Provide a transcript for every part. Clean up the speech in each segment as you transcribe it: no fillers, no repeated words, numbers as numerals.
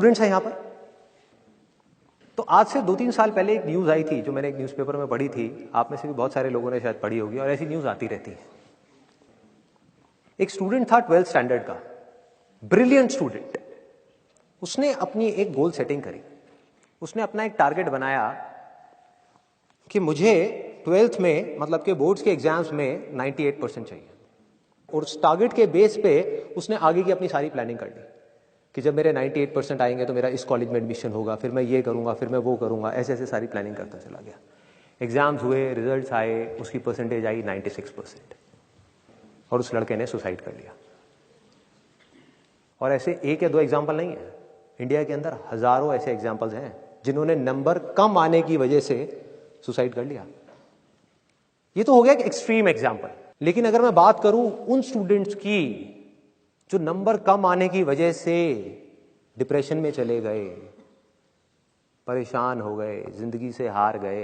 Students हैं यहां पर। तो आज से 2-3 साल पहले एक न्यूज आई थी जो मैंने एक न्यूज़पेपर में पढ़ी थी, आप में से भी बहुत सारे लोगों ने शायद पढ़ी होगी, और ऐसी न्यूज आती रहती है। एक स्टूडेंट था 12th स्टैंडर्ड का, ब्रिलियंट स्टूडेंट। उसने अपनी एक गोल सेटिंग करी, उसने अपना एक टारगेट बनाया कि मुझे 12th में मतलब के बोर्ड्स के एग्जाम्स में 98% चाहिए, और उस टारगेट के बेस पे उसने आगे की अपनी सारी प्लानिंग कर ली कि जब मेरे 98% आएंगे तो मेरा इस कॉलेज में एडमिशन होगा, फिर मैं ये करूंगा, फिर मैं वो करूंगा, ऐसे ऐसे सारी प्लानिंग करता चला गया। एग्जाम्स हुए, रिजल्ट्स आए, उसकी परसेंटेज आई 96%, और उस लड़के ने सुसाइड कर लिया। और ऐसे एक या दो एग्जाम्पल नहीं है, इंडिया के अंदर हजारों ऐसे एग्जाम्पल्स हैं जिन्होंने नंबर कम आने की वजह से सुसाइड कर लिया। ये तो हो गया एक एक्सट्रीम एग्जाम्पल, लेकिन अगर मैं बात करूं उन स्टूडेंट्स की जो नंबर कम आने की वजह से डिप्रेशन में चले गए, परेशान हो गए, जिंदगी से हार गए,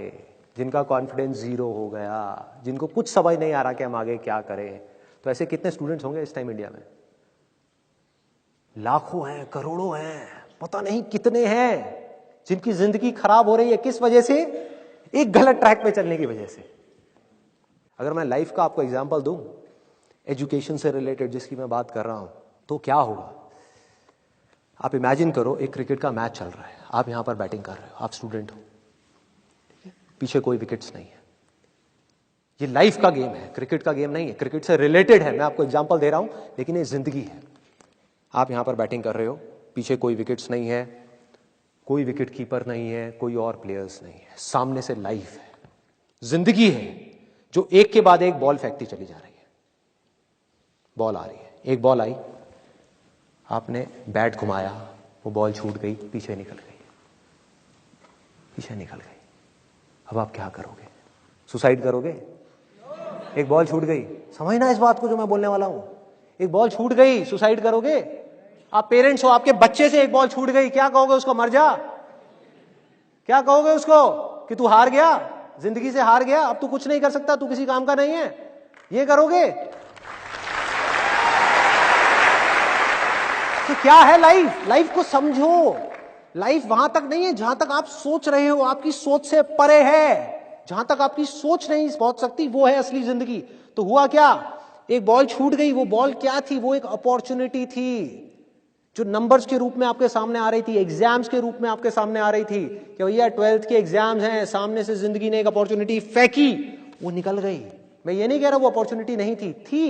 जिनका कॉन्फिडेंस जीरो हो गया, जिनको कुछ समझ नहीं आ रहा कि हम आगे क्या करें, तो ऐसे कितने स्टूडेंट्स होंगे इस टाइम इंडिया में? लाखों हैं, करोड़ों हैं, पता नहीं कितने हैं जिनकी जिंदगी खराब हो रही है। किस वजह से? एक गलत ट्रैक पे चलने की वजह से। अगर मैं लाइफ का आपको एग्जांपल दूं, एजुकेशन से रिलेटेड जिसकी मैं बात कर रहा हूं, तो क्या होगा? आप इमेजिन करो एक क्रिकेट का मैच चल रहा है, आप यहां पर बैटिंग कर रहे हो, आप स्टूडेंट हो, पीछे कोई विकेट्स नहीं है। ये लाइफ का गेम है, क्रिकेट का गेम नहीं है, क्रिकेट से रिलेटेड है, मैं आपको एग्जांपल दे रहा हूं, लेकिन ये जिंदगी है। आप यहां पर बैटिंग कर रहे हो, पीछे कोई विकेट्स नहीं है, कोई विकेट कीपर नहीं है, कोई और प्लेयर्स नहीं है, सामने से लाइफ है, जिंदगी है जो एक के बाद एक बॉल फेंकती चली जा रही है। बॉल आ रही है, एक बॉल आई, आपने बैट घुमाया, वो बॉल छूट गई, पीछे निकल गई, पीछे निकल गई। अब आप क्या करोगे? सुसाइड करोगे? एक बॉल छूट गई, समझना इस बात को जो मैं बोलने वाला हूं। एक बॉल छूट गई, सुसाइड करोगे? आप पेरेंट्स हो, आपके बच्चे से एक बॉल छूट गई, क्या कहोगे उसको? मर जा? क्या कहोगे उसको कि तू हार गया, जिंदगी से हार गया, अब तू कुछ नहीं कर सकता, तू किसी काम का नहीं है? ये करोगे? तो क्या है लाइफ? लाइफ को समझो। लाइफ वहां तक नहीं है जहां तक आप सोच रहे हो, आपकी सोच से परे है। जहां तक आपकी सोच नहीं पहुंच सकती वो है असली जिंदगी। तो हुआ क्या? एक बॉल छूट गई। वो बॉल क्या थी? वो एक अपॉर्चुनिटी थी जो नंबर्स के रूप में आपके सामने आ रही थी, एग्जाम्स के रूप में आपके सामने आ रही थी कि भैया 12th के एग्जाम्स हैं, सामने से जिंदगी ने एक अपॉर्चुनिटी फेंकी, वो निकल गई। मैं ये नहीं कह रहा वो अपॉर्चुनिटी नहीं थी,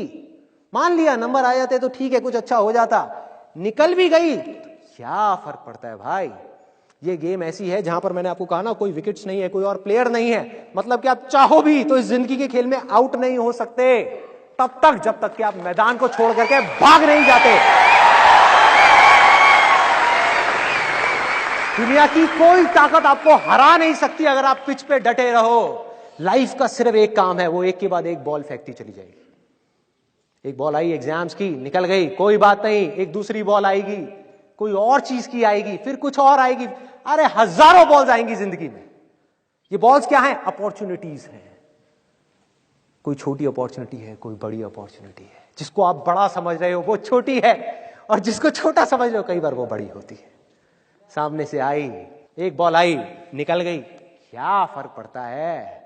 मान लिया नंबर आ जाते तो ठीक है, कुछ अच्छा हो जाता, निकल भी गई, क्या फर्क पड़ता है भाई? ये गेम ऐसी है जहां पर मैंने आपको कहा ना, कोई विकेट्स नहीं है, कोई और प्लेयर नहीं है, मतलब कि आप चाहो भी तो इस जिंदगी के खेल में आउट नहीं हो सकते तब तक जब तक कि आप मैदान को छोड़ करके भाग नहीं जाते। दुनिया की कोई ताकत आपको हरा नहीं सकती अगर आप पिच पे डटे रहो। लाइफ का सिर्फ एक काम है, वो एक के बाद एक बॉल फेंकती चली जाएगी। एक बॉल आई एग्जाम्स की, निकल गई, कोई बात नहीं, एक दूसरी बॉल आएगी, कोई और चीज की आएगी, फिर कुछ और आएगी। अरे हजारों बॉल्स आएंगी जिंदगी में। ये बॉल्स क्या है? अपॉर्चुनिटीज हैं। कोई छोटी अपॉर्चुनिटी है, कोई बड़ी अपॉर्चुनिटी है। जिसको आप बड़ा समझ रहे हो वो छोटी है, और जिसको छोटा समझ रहे हो कई बार वो बड़ी होती है। सामने से आई, एक बॉल आई, निकल गई, क्या फर्क पड़ता है?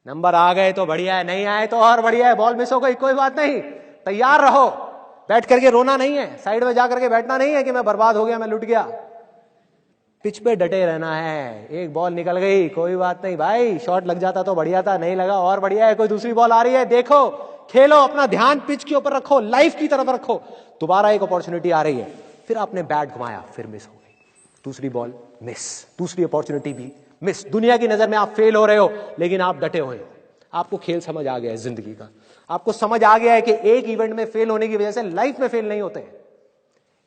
नंबर आ गए तो बढ़िया है, नहीं आए तो और बढ़िया है, बॉल मिस हो गई, कोई बात नहीं, तैयार रहो। बैठ करके रोना नहीं है, साइड में जाकर के बैठना नहीं है कि मैं बर्बाद हो गया, मैं लुट गया। पिच पे डटे रहना है। एक बॉल निकल गई, कोई बात नहीं भाई, शॉट लग जाता तो बढ़िया था, नहीं लगा और बढ़िया है, कोई दूसरी बॉल आ रही है, देखो, खेलो, अपना ध्यान पिच के ऊपर रखो, लाइफ की तरफ रखो। दोबारा एक अपॉर्चुनिटी आ रही है, फिर आपने बैट घुमाया, फिर मिस हो गई, दूसरी बॉल मिस, दूसरी अपॉर्चुनिटी भी मिस। दुनिया की नजर में आप फेल हो रहे हो, लेकिन आप डटे हुए हो। आपको खेल समझ आ गया है जिंदगी का, आपको समझ आ गया है कि एक इवेंट में फेल होने की वजह से लाइफ में फेल नहीं होते हैं।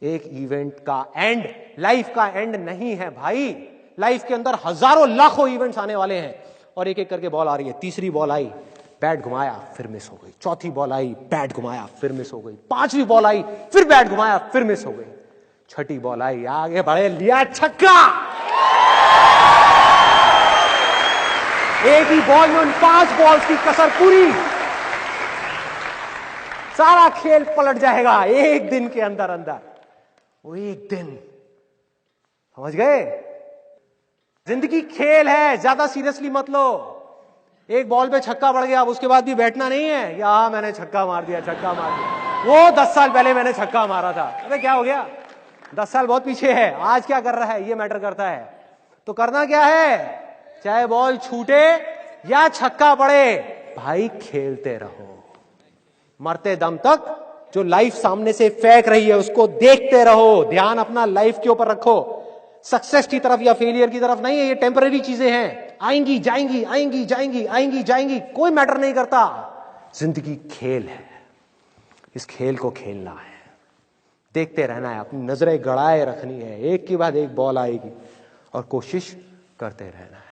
एक इवेंट का एंड लाइफ का एंड नहीं है भाई। लाइफ के अंदर हजारों लाखों इवेंट्स आने वाले हैं, और एक एक करके बॉल आ रही है। तीसरी बॉल आई, बैट घुमाया, फिर मिस हो गई। चौथी बॉल आई, बैट घुमाया, फिर मिस हो गई। पांचवी बॉल आई, फिर बैट घुमाया, फिर मिस हो गई। छठी बॉल आई, आगे बढ़े, लिया छक्का। एक ही बॉल में उन 5 बॉल्स की कसर पूरी, सारा खेल पलट जाएगा एक दिन के अंदर अंदर। वो एक दिन समझ गए? जिंदगी खेल है, ज्यादा सीरियसली मत लो। एक बॉल पे छक्का पड़ गया, अब उसके बाद भी बैठना नहीं है या मैंने छक्का मार दिया, छक्का मार दिया, वो 10 साल पहले मैंने छक्का मारा था। अबे क्या हो गया, 10 साल बहुत पीछे है, आज क्या कर रहा है ये मैटर करता है। तो करना क्या है, चाहे बॉल छूटे या छक्का पड़े, भाई खेलते रहो मरते दम तक। जो लाइफ सामने से फेंक रही है उसको देखते रहो, ध्यान अपना लाइफ के ऊपर रखो, सक्सेस की तरफ या फेलियर की तरफ नहीं है। ये टेम्पररी चीजें हैं, आएंगी जाएंगी, आएंगी जाएंगी, आएंगी जाएंगी, कोई मैटर नहीं करता। जिंदगी खेल है, इस खेल को खेलना है, देखते रहना है, अपनी नजरें गड़ाए रखनी है, एक के बाद एक बॉल आएगी और कोशिश करते रहना है।